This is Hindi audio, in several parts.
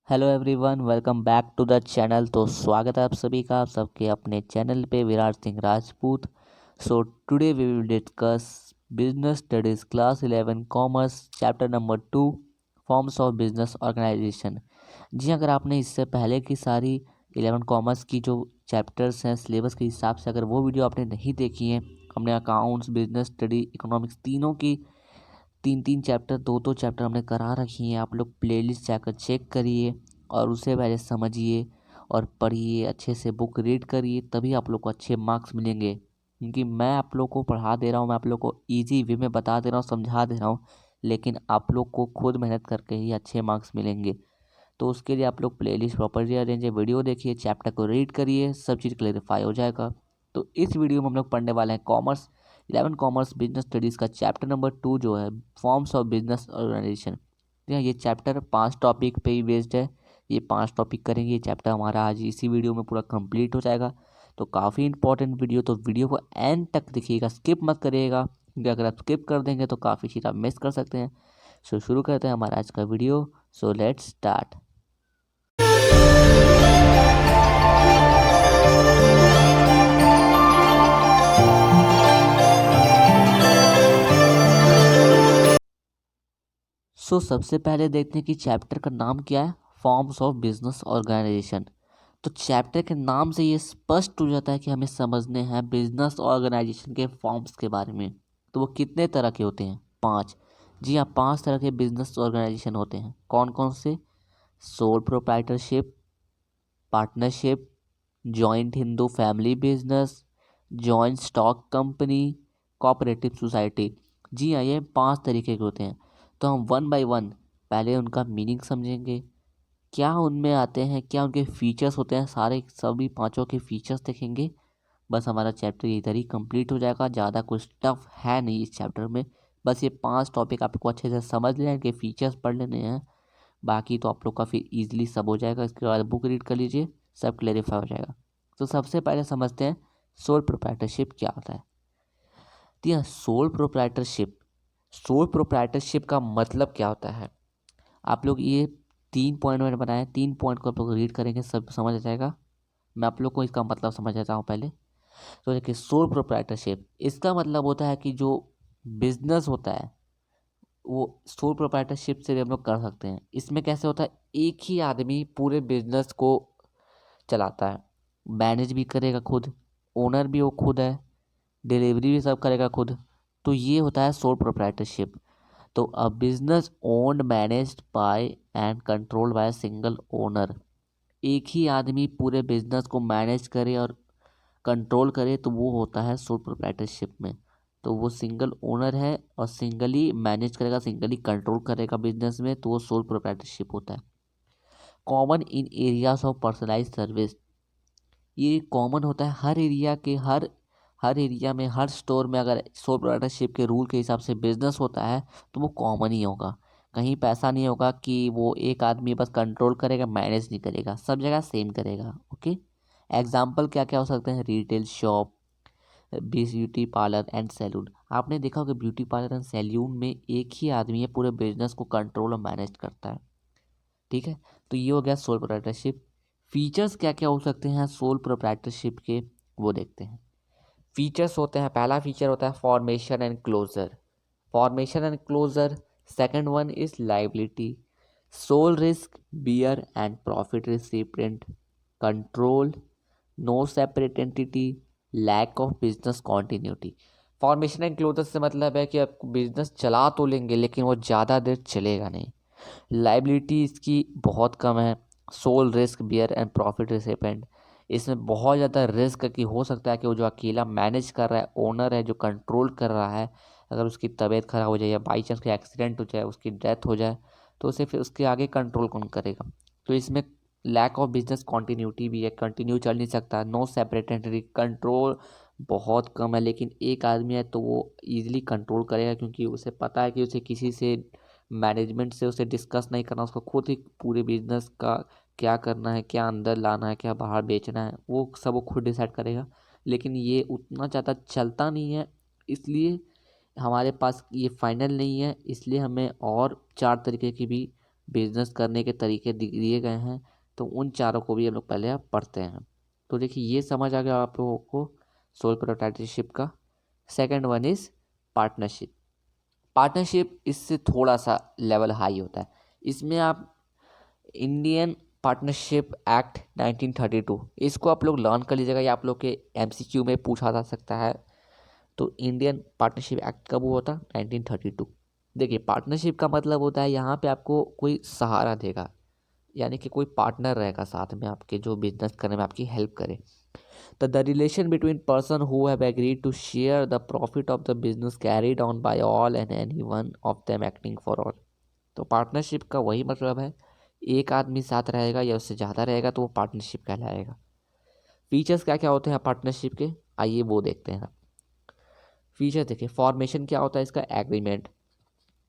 Hello everyone, welcome back to the channel. तो स्वागत है आप सभी का, आप सबके अपने चैनल पे Virat Singh Rajput. So today we will discuss business studies class 11 commerce chapter number 2 forms of business organisation. जी, अगर आपने इससे पहले की सारी 11 कॉमर्स की जो चैप्टर्स हैं सिलेबस के हिसाब से, अगर वो वीडियो आपने नहीं देखी है, हमने अकाउंट्स, बिजनेस स्टडी, इकोनॉमिक्स तीनों की तीन तीन चैप्टर, दो चैप्टर हमने करा रखी हैं। आप लोग प्लेलिस्ट जाकर चेक करिए और उसे पहले समझिए और पढ़िए, अच्छे से बुक रीड करिए, तभी आप लोग को अच्छे मार्क्स मिलेंगे। क्योंकि मैं आप लोग को पढ़ा दे रहा हूँ, मैं आप लोग को ईजी वे में बता दे रहा हूँ, समझा दे रहा हूँ, लेकिन आप लोग को खुद मेहनत करके ही अच्छे मार्क्स मिलेंगे। तो उसके लिए आप लोग प्लेलिस्ट प्रॉपरली अरेंज, वीडियो देखिए, चैप्टर को रीड करिए, सब चीज़ क्लेरिफाई हो जाएगा। तो इस वीडियो में हम लोग पढ़ने वाले हैं कॉमर्स 11 कॉमर्स बिजनेस स्टडीज़ का चैप्टर नंबर 2 जो है फॉर्म्स ऑफ बिजनेस ऑर्गेनाइजेशन। ये चैप्टर 5 टॉपिक पे ही बेस्ड है। ये 5 टॉपिक करेंगे, ये चैप्टर हमारा आज इसी वीडियो में पूरा कंप्लीट हो जाएगा। तो काफ़ी इंपॉर्टेंट वीडियो, तो वीडियो को एंड तक देखिएगा, स्किप मत करिएगा, क्योंकि अगर आप स्किप कर देंगे तो काफ़ी चीज़ आप मिस कर सकते हैं। सो शुरू करते हैं हमारा आज का वीडियो। So let's start. सबसे पहले देखते हैं कि चैप्टर का नाम क्या है, फॉर्म्स ऑफ बिजनेस ऑर्गेनाइजेशन। तो चैप्टर के नाम से ये स्पष्ट हो जाता है कि हमें समझने हैं बिजनेस ऑर्गेनाइजेशन के फॉर्म्स के बारे में। तो वो कितने तरह के होते हैं? 5। जी हाँ, 5 तरह के बिजनेस ऑर्गेनाइजेशन होते हैं। कौन कौन से? Sole proprietorship, partnership, joint Hindu family business, joint stock company, cooperative society. जी हाँ, ये 5 तरीके के होते हैं। तो हम वन बाय वन पहले उनका मीनिंग समझेंगे, क्या उनमें आते हैं, क्या उनके फीचर्स होते हैं, सारे सभी पांचों के फीचर्स देखेंगे। बस हमारा चैप्टर इधर ही कंप्लीट हो जाएगा। ज़्यादा कुछ टफ है नहीं इस चैप्टर में। बस ये 5 टॉपिक आपको अच्छे से समझ लें, इनके फीचर्स पढ़ लेने हैं, बाकी तो आप लोग का फिर ईजिली सब हो जाएगा। इसके बाद बुक रीड कर लीजिए, सब क्लेरिफाई हो जाएगा। तो सबसे पहले समझते हैं सोल प्रोप्राइटरशिप क्या होता है। तो यह सोल प्रोप्राइटरशिप का मतलब क्या होता है, आप लोग ये 3 पॉइंट मैंने बनाए, 3 पॉइंट को आप लोग रीड करेंगे, सब समझ आ जाएगा। मैं आप लोग को इसका मतलब समझ आता हूँ पहले। तो देखिए, सोल प्रोप्राइटरशिप इसका मतलब होता है कि जो बिजनेस होता है वो सोल प्रोप्राइटरशिप से हम लोग कर सकते हैं। इसमें कैसे होता है, एक ही आदमी पूरे बिजनेस को चलाता है, मैनेज भी करेगा खुद, ओनर भी वो खुद है, डिलीवरी भी सब करेगा खुद। तो ये होता है सोल प्रोप्राइटरशिप। तो a business owned managed by and controlled by single owner. एक ही आदमी पूरे बिजनेस को मैनेज करे और कंट्रोल करे तो वो होता है सोल प्रोप्राइटरशिप में। तो वो सिंगल ओनर है और सिंगली मैनेज करेगा, सिंगली कंट्रोल करेगा बिजनेस में, तो वो सोल प्रोप्राइटरशिप होता है। Common in areas of personalise service, ये कॉमन होता है हर एरिया के, हर एरिया में, हर स्टोर में। अगर सोल प्रोप्राइटरशिप के रूल के हिसाब से बिजनेस होता है तो वो कॉमन ही होगा। कहीं पे ऐसा नहीं होगा कि वो एक आदमी बस कंट्रोल करेगा, मैनेज नहीं करेगा, सब जगह सेम करेगा। ओके, एग्जाम्पल क्या क्या हो सकते हैं? Retail shop, beauty parlour and salon. आपने देखा होगा ब्यूटी पार्लर एंड सैलून में एक ही आदमी है, पूरे बिजनेस को कंट्रोल और मैनेज करता है। ठीक है, तो ये हो गया सोल प्रोप्राइटरशिप। फीचर्स क्या क्या हो सकते हैं सोल प्रोप्राइटरशिप के, वो देखते हैं। फीचर्स होते हैं, पहला फीचर होता है formation and closure. Formation and closure. Second one is liability, sole risk, bear and profit recipient, control, no separate entity, lack of business continuity. Formation and closure से मतलब है कि आप बिजनेस चला तो लेंगे लेकिन वो ज़्यादा देर चलेगा नहीं। लाइबिलिटी इसकी बहुत कम है। Sole risk, bear and profit recipient, इसमें बहुत ज़्यादा रिस्क की हो सकता है कि वो जो अकेला मैनेज कर रहा है, ओनर है जो कंट्रोल कर रहा है, अगर उसकी तबीयत खराब हो जाए या बाई चांस कोई एक्सीडेंट हो जाए, उसकी डेथ हो जाए, तो उसे फिर उसके आगे कंट्रोल कौन करेगा। तो इसमें लैक ऑफ बिजनेस कॉन्टिन्यूटी भी है, कंटिन्यू चल नहीं सकता। नो सेपरेट एंटिटी, कंट्रोल बहुत कम है, लेकिन एक आदमी है तो वो ईजिली कंट्रोल करेगा, क्योंकि उसे पता है कि उसे किसी से मैनेजमेंट से उसे डिस्कस नहीं करना, उसको खुद ही पूरे बिजनेस का क्या करना है, क्या अंदर लाना है, क्या बाहर बेचना है, वो सब वो खुद डिसाइड करेगा। लेकिन ये उतना ज़्यादा चलता नहीं है, इसलिए हमारे पास ये फाइनल नहीं है, इसलिए हमें और 4 तरीके की भी बिजनेस करने के तरीके दिए गए हैं, तो उन चारों को भी हम लोग पहले आप पढ़ते हैं। तो देखिए ये समझ आ गया आप लोगों को सोल प्रोप्राइटरशिप का। Second one is partnership. Partnership इससे थोड़ा सा लेवल हाई होता है। इसमें आप इंडियन पार्टनरशिप एक्ट 1932 इसको आप लोग लर्न कर लीजिएगा, या आप लोग के एमसीक्यू में पूछा जा सकता है। तो इंडियन पार्टनरशिप एक्ट कब हुआ था? 1932। देखिए पार्टनरशिप का मतलब होता है यहाँ पे आपको कोई सहारा देगा, यानी कि कोई पार्टनर रहेगा साथ में आपके, जो बिजनेस करने में आपकी हेल्प करे। तो the relation between person who have agreed to share the profit of the business carried on by all and any one of them acting for all. तो पार्टनरशिप का वही मतलब है, एक आदमी साथ रहेगा या उससे ज़्यादा रहेगा तो वो पार्टनरशिप कहलाएगा। फीचर्स क्या क्या होते हैं पार्टनरशिप के, आइए वो देखते हैं। फीचर देखिए, फॉर्मेशन क्या होता है इसका? एग्रीमेंट।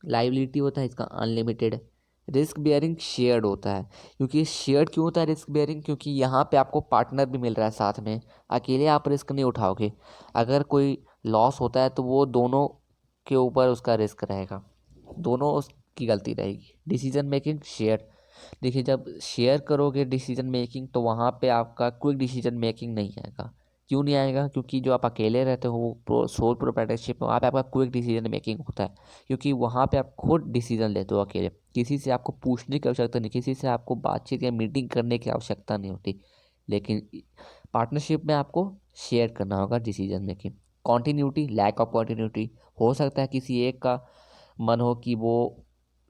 लाइबिलिटी होता है इसका अनलिमिटेड। रिस्क बेयरिंग शेयर्ड होता है। क्योंकि शेयर्ड क्यों होता है रिस्क बेयरिंग? क्योंकि यहाँ पे आपको पार्टनर भी मिल रहा है साथ में, अकेले आप रिस्क नहीं उठाओगे। अगर कोई लॉस होता है तो वो दोनों के ऊपर उसका रिस्क रहेगा, दोनों उसकी गलती रहेगी। Decision making share. देखिए जब शेयर करोगे डिसीजन मेकिंग, तो वहाँ पे आपका क्विक डिसीजन मेकिंग नहीं आएगा। क्यों नहीं आएगा? क्योंकि जो आप अकेले रहते हो वो सोल प्रोप्राइटरशिप में, वहाँ पे आपका क्विक डिसीजन मेकिंग होता है। क्योंकि वहाँ पे आप खुद डिसीजन लेते हो अकेले, किसी से आपको पूछने की आवश्यकता नहीं, किसी से आपको बातचीत या मीटिंग करने की आवश्यकता नहीं होती। लेकिन पार्टनरशिप में आपको शेयर करना होगा decision making. Continuity, lack of continuity. हो सकता है किसी एक का मन हो कि वो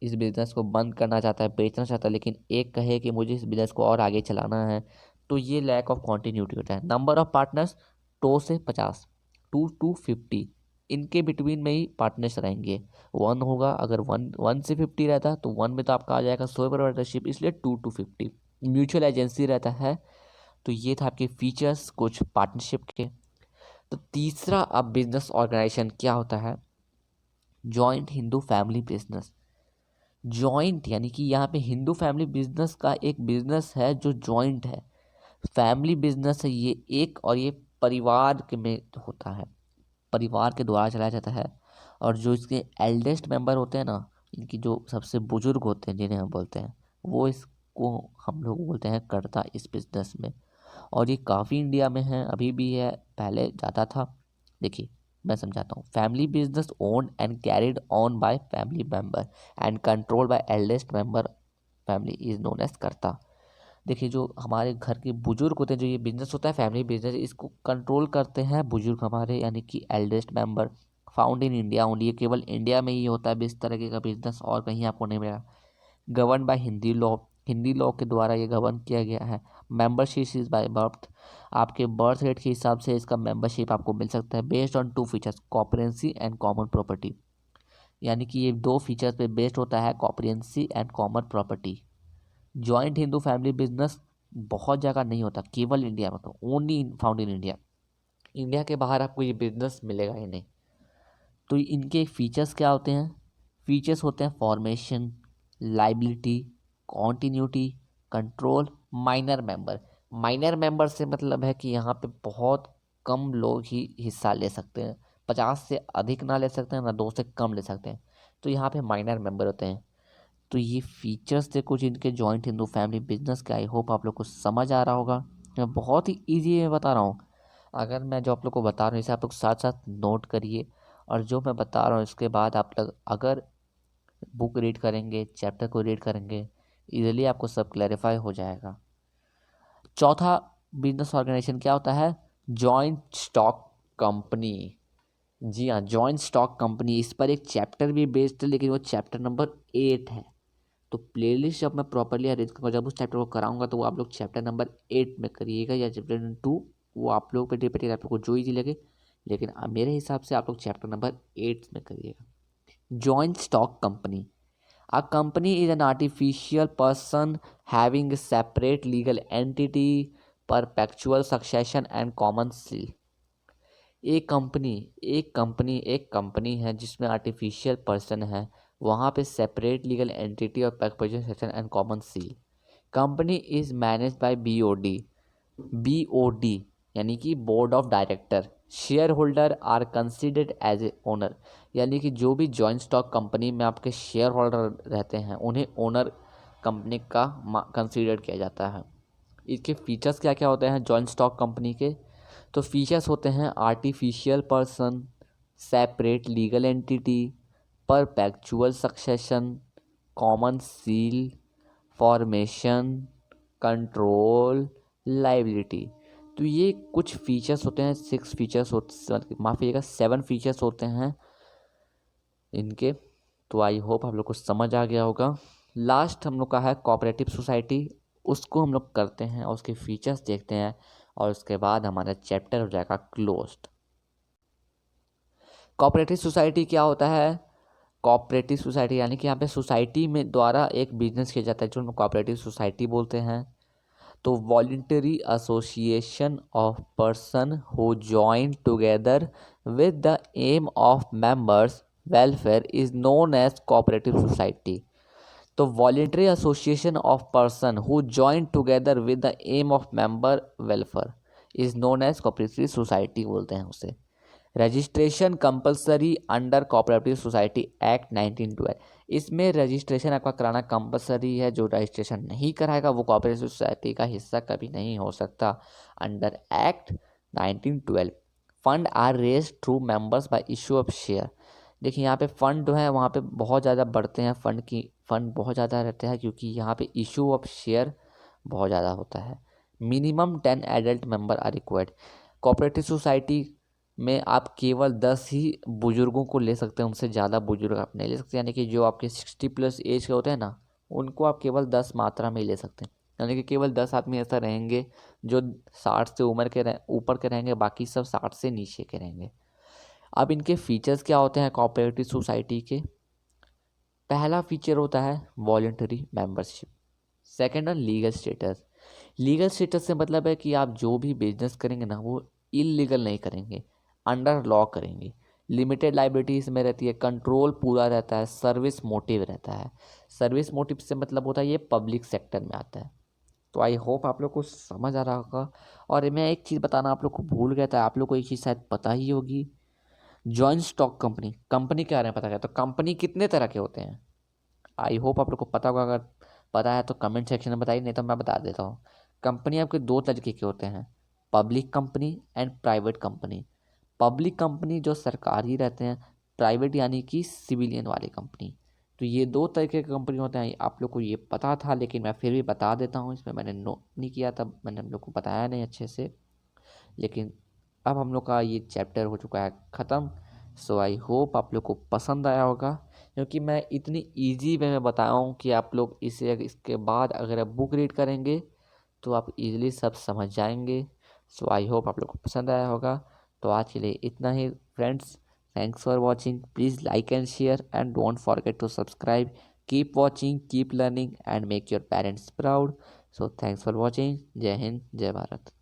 इस बिज़नेस को बंद करना चाहता है, बेचना चाहता है, लेकिन एक कहे कि मुझे इस बिज़नेस को और आगे चलाना है, तो ये लैक ऑफ कॉन्टीन्यूटी होता है। नंबर ऑफ पार्टनर्स 2 से 50, 2 to 50, इनके बिटवीन में ही पार्टनर्स रहेंगे। 1 होगा, अगर 1 से 50 रहता है तो 1 में तो आपका आ जाएगा सोल प्रोप्राइटरशिप, इसलिए 2 to 50। म्यूचुअल एजेंसी रहता है। तो ये था आपके फीचर्स कुछ पार्टनरशिप के। तो तीसरा अब बिजनेस ऑर्गेनाइजेशन क्या होता है? Joint Hindu family business. Joint यानी कि यहाँ पे हिंदू फैमिली बिजनेस का एक बिजनेस है जो जॉइंट है, फैमिली बिजनेस है ये एक, और ये परिवार के में होता है, परिवार के द्वारा चलाया जाता है। और जो इसके एल्डेस्ट मेंबर होते हैं ना, इनकी जो सबसे बुजुर्ग होते हैं जिन्हें हम बोलते हैं, वो इसको हम लोग बोलते हैं कर्ता इस बिजनेस में। और ये काफ़ी इंडिया में है, अभी भी है, पहले ज़्यादा था। देखिए मैं समझाता हूँ। Family business owned and carried on by family member and control by eldest member family is known as karta. देखिए जो हमारे घर के बुजुर्ग होते हैं, जो ये बिजनेस होता है फैमिली बिजनेस, इसको कंट्रोल करते हैं बुजुर्ग हमारे, यानी कि eldest member. Found in India only, ये केवल इंडिया में ही होता है इस तरह का बिजनेस, और कहीं आपको नहीं मिलेगा। Govern by Hindi law, Hindi law के द्वारा ये गवर्न किया गया है। मेंबरशिप इज बाय बर्थ, आपके बर्थ रेट के हिसाब से इसका मेंबरशिप आपको मिल सकता है। Based on 2 features, coparcenary and common property, यानी कि ये 2 फीचर्स पे बेस्ड होता है, coparcenary and common property. Joint Hindu family business बहुत जगह नहीं होता, केवल इंडिया में, तो only found in India. India के बाहर आपको ये बिजनेस मिलेगा ही नहीं। तो इनके फीचर्स क्या होते हैं? फीचर्स होते हैं formation, liability, continuity, control, minor member. Minor member से मतलब है कि यहाँ पे बहुत कम लोग ही हिस्सा ले सकते हैं, 50 से अधिक ना ले सकते हैं, ना 2 से कम ले सकते हैं, तो यहाँ पे माइनर मेंबर होते हैं। तो ये फीचर्स थे कुछ इनके जॉइंट हिंदू फैमिली बिजनेस के। आई होप आप लोग को समझ आ रहा होगा। मैं बहुत ही ईजी में बता रहा हूँ। अगर मैं जो आप लोग को बता रहा हूँ इसे आप लोग साथ साथ नोट करिए, और जो मैं बता रहा हूँ इसके बाद आप लोग अगर बुक रीड करेंगे, चैप्टर को रीड करेंगे, इजीली आपको सब क्लैरिफाई हो जाएगा। चौथा बिजनेस ऑर्गेनाइजेशन क्या होता है? Joint stock company. जी हाँ, जॉइंट स्टॉक कंपनी, इस पर एक चैप्टर भी बेस्ड है, लेकिन वो चैप्टर नंबर 8 है। तो प्लेलिस्ट जब मैं प्रॉपरली अरेंज करूँगा, जब उस चैप्टर को कराऊंगा, तो वो आप लोग चैप्टर नंबर 8 में करिएगा, या चैप्टर नंबर 2, वो आप लोग पे डिपेंड, आप लोग को जो ईजी लगे। लेकिन मेरे हिसाब से आप लोग चैप्टर नंबर 8 में करिएगा। Joint stock company, a company is an artificial person having separate legal entity, perpetual succession and common seal. एक कंपनी है जिसमें आर्टिफिशियल पर्सन है, वहाँ पे सेपरेट लीगल एंटिटी और perpetual succession and common seal. Company is manage by BOD, BOD यानी कि board of director. Share holder are considered as a owner, यानी कि जो भी जॉइंट स्टॉक कंपनी में आपके शेयर होल्डर रहते हैं उन्हें ओनर कंपनी का कंसीडर किया जाता है। इसके फीचर्स क्या क्या होते हैं जॉइंट स्टॉक कंपनी के? तो फीचर्स होते हैं artificial person, separate legal entity, perpetual succession, common seal, formation, control, liability. तो ये कुछ फीचर्स होते हैं, 6 फीचर्स होते, माफ़ कीजिएगा 7 फीचर्स होते हैं इनके। तो आई होप आप लोग को समझ आ गया होगा। लास्ट हम लोग का है कोऑपरेटिव सोसाइटी, उसको हम लोग करते हैं और उसके फीचर्स देखते हैं और उसके बाद हमारा चैप्टर हो जाएगा क्लोज्ड। कोऑपरेटिव सोसाइटी क्या होता है? कोऑपरेटिव सोसाइटी यानी कि यहाँ पे सोसाइटी में द्वारा एक बिजनेस किया जाता है जो हम कोऑपरेटिव सोसाइटी बोलते हैं। तो voluntary association of person who join together with the aim of members welfare is known as cooperative society. तो voluntary association of person who join together with the aim of member welfare is known as cooperative society बोलते हैं उसे। Registration compulsory under cooperative society act 1912। इसमें रजिस्ट्रेशन आपका कराना कंपलसरी है। जो रजिस्ट्रेशन नहीं कराएगा वो कोऑपरेटिव सोसाइटी का हिस्सा कभी नहीं हो सकता under act 1912। Fund are raise through members by issue of share. देखिए यहाँ पे फंड जो है वहाँ पे बहुत ज़्यादा बढ़ते हैं, फंड बहुत ज़्यादा रहते हैं क्योंकि यहाँ पे इशू ऑफ शेयर बहुत ज़्यादा होता है। Minimum 10 adult member are required. Cooperative society में आप केवल 10 ही बुजुर्गों को ले सकते हैं, उनसे ज़्यादा बुजुर्ग आप नहीं ले सकते। यानी कि जो आपके 60+ एज के होते हैं ना, उनको आप केवल 10 मात्रा में ही ले सकते हैं। यानी कि केवल 10 आदमी ऐसा रहेंगे जो 60 से ऊपर के रहेंगे, बाकी सब 60 से नीचे के रहेंगे। अब इनके फीचर्स क्या होते हैं कोऑपरेटिव सोसाइटी के? पहला फीचर होता है वॉलंटरी मेंबरशिप। सेकेंड है लीगल स्टेटस। लीगल स्टेटस से मतलब है कि आप जो भी बिजनेस करेंगे ना वो इलीगल नहीं करेंगे, अंडर लॉ करेंगे। लिमिटेड लाइबिलिटी इसमें रहती है, कंट्रोल पूरा रहता है, सर्विस मोटिव रहता है। सर्विस मोटिव से मतलब होता है ये पब्लिक सेक्टर में आता है। तो आई होप आप लोग को समझ आ रहा होगा। और मैं एक चीज़ बताना आप लोग को भूल गया था, आप लोग को एक चीज़ शायद पता ही होगी। जॉइंट स्टॉक कंपनी, कंपनी क्या रहे हैं पता क्या? तो कंपनी कितने तरह के होते हैं आई होप आप लोग को पता होगा। अगर पता है तो कमेंट सेक्शन में बताइए, नहीं तो मैं बता देता हूँ। कंपनी आपके 2 तरीके के होते हैं, public company and private company. Public company जो सरकारी रहते हैं, प्राइवेट यानी कि सिविलियन वाली कंपनी। तो ये 2 तरीके की कंपनी होते हैं। आप लोग को ये पता था लेकिन मैं फिर भी बता देता हूँ, इसमें मैंने नोट नहीं किया था, मैंने हम लोग को बताया नहीं अच्छे से। लेकिन अब हम लोग का ये चैप्टर हो चुका है ख़त्म। सो आई होप आप लोग को पसंद आया होगा क्योंकि मैं इतनी इजी वे में बताया हूँ कि आप लोग इसके बाद अगर आप बुक रीड करेंगे तो आप इजीली सब समझ जाएंगे। सो आई होप आप लोग को पसंद आया होगा। तो आज के लिए इतना ही friends, thanks for watching. Please like and share and don't forget to subscribe. Keep watching, keep learning and make your parents proud. So thanks for watching. जय हिंद, जय भारत।